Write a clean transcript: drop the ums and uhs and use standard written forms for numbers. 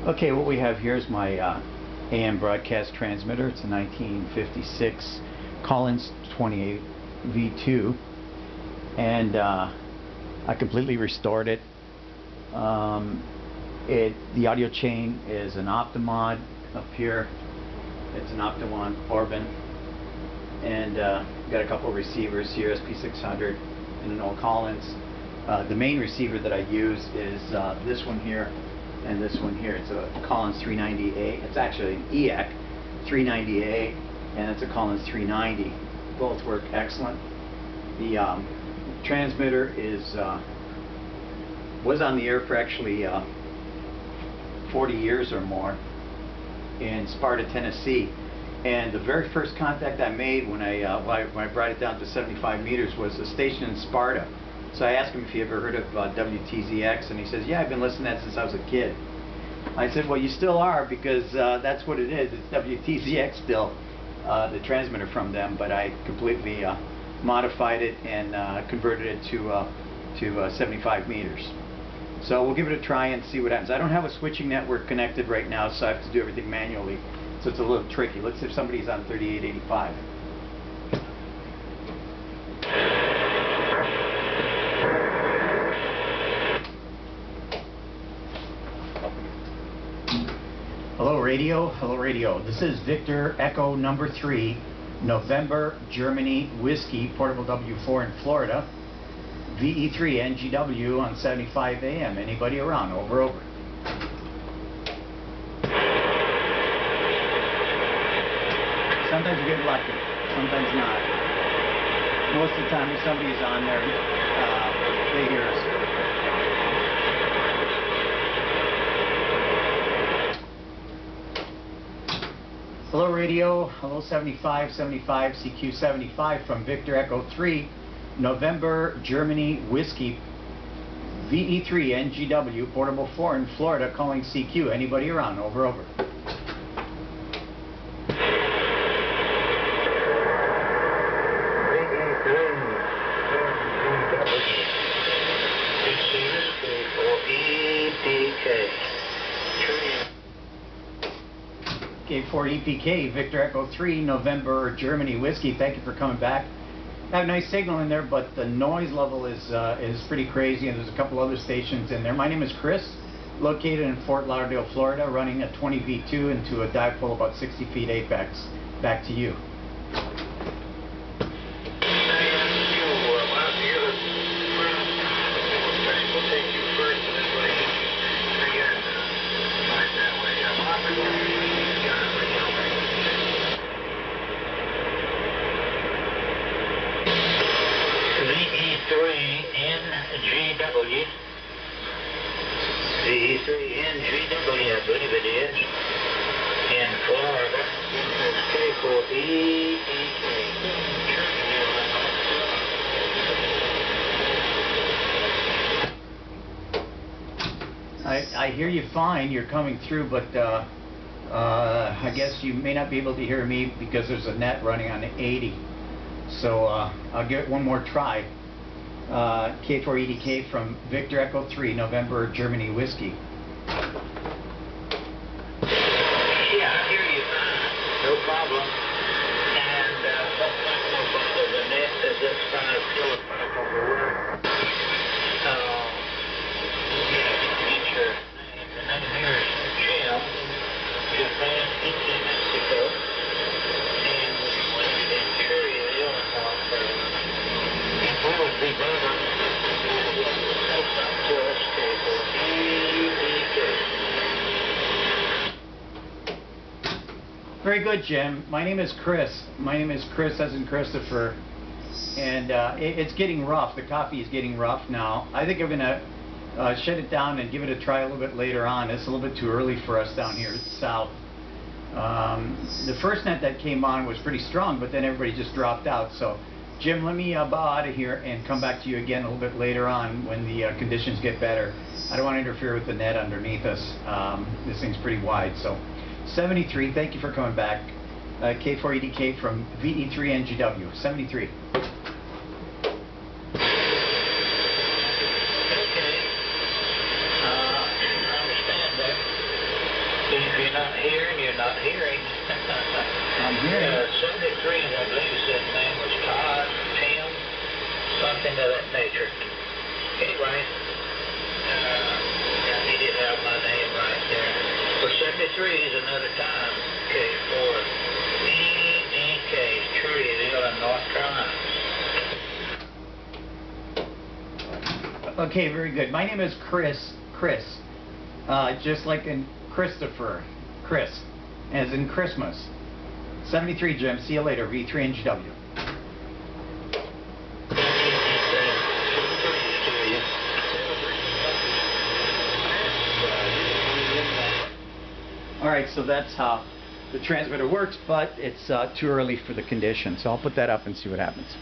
Okay, what we have here is my AM broadcast transmitter. It's a 1956 Collins 20V-2, and I completely restored it. The audio chain is an Optmod up here. It's an Optmod Orban, and got a couple of receivers here, SP-600 and an old Collins. The main receiver that I use is this one here and this one here. It's a Collins 390A. It's actually an EEC 390A, and it's a Collins 390. Both work excellent. The transmitter was on the air for actually 40 years or more in Sparta, Tennessee. And the very first contact I made when I brought it down to 75 meters was a station in Sparta. So I asked him if he ever heard of WTZX, and he says, yeah, I've been listening to that since I was a kid. I said, well, you still are, because that's what it is. It's WTZX still, the transmitter from them, but I completely modified it and converted it to 75 meters. So we'll give it a try and see what happens. I don't have a switching network connected right now, so I have to do everything manually. So it's a little tricky. Let's see if somebody's on 3885. Hello radio, hello radio. This is Victor Echo number 3, November, Germany, Whiskey, Portable W4 in Florida, VE3NGW on 75 AM. Anybody around? Over, over. Sometimes you get lucky, sometimes not. Most of the time if somebody's on there, they hear us. Hello radio, hello 7575 CQ75 from Victor Echo 3, November, Germany, Whiskey, VE3NGW, Portable 4 in Florida, calling CQ. Anybody around? Over, over. K4EPK, Victor Echo 3, November, Germany, Whiskey. Thank you for coming back. I have a nice signal in there, but the noise level is pretty crazy, and there's a couple other stations in there. My name is Chris, located in Fort Lauderdale, Florida, running a 20V-2 into a dipole about 60 feet apex. Back to you. VE3NGW. VE3NGW, I believe it is. In Florida. K4EPK. I hear you fine. You're coming through, but I guess you may not be able to hear me because there's a net running on 80. So I'll give it one more try. K4EDK from Victor Echo 3, November, Germany, Whiskey. Yeah, I hear you fine. No problem. And what's not going to bother the net is this 5 kilobyte over work. Yeah, get your name. The name here is Jim, Japan, East Mexico. And we wanted in Cherry, Illinois. We would be better. Very good, Jim. My name is Chris. My name is Chris as in Christopher. And it's getting rough. The coffee is getting rough now. I think I'm going to shut it down and give it a try a little bit later on. It's a little bit too early for us down here south. The first net that came on was pretty strong, but then everybody just dropped out. So, Jim, let me bow out of here and come back to you again a little bit later on when the conditions get better. I don't want to interfere with the net underneath us. This thing's pretty wide. So, 73, thank you for coming back. K4EDK from VE3NGW, 73. Okay. I understand that. you're not hearing. I'm hearing. 73, and I believe you said his name was Todd, Tim, something of that nature. Anyway, he did have my name right there. For 73 is another time. Okay, for VE3NGW, Trudyville in North Carolina. Okay, very good. My name is Chris, just like in Christopher, Chris, as in Christmas. 73 Jim, see you later, VE3NGW. Alright, so that's how the transmitter works, but it's too early for the condition, so I'll put that up and see what happens.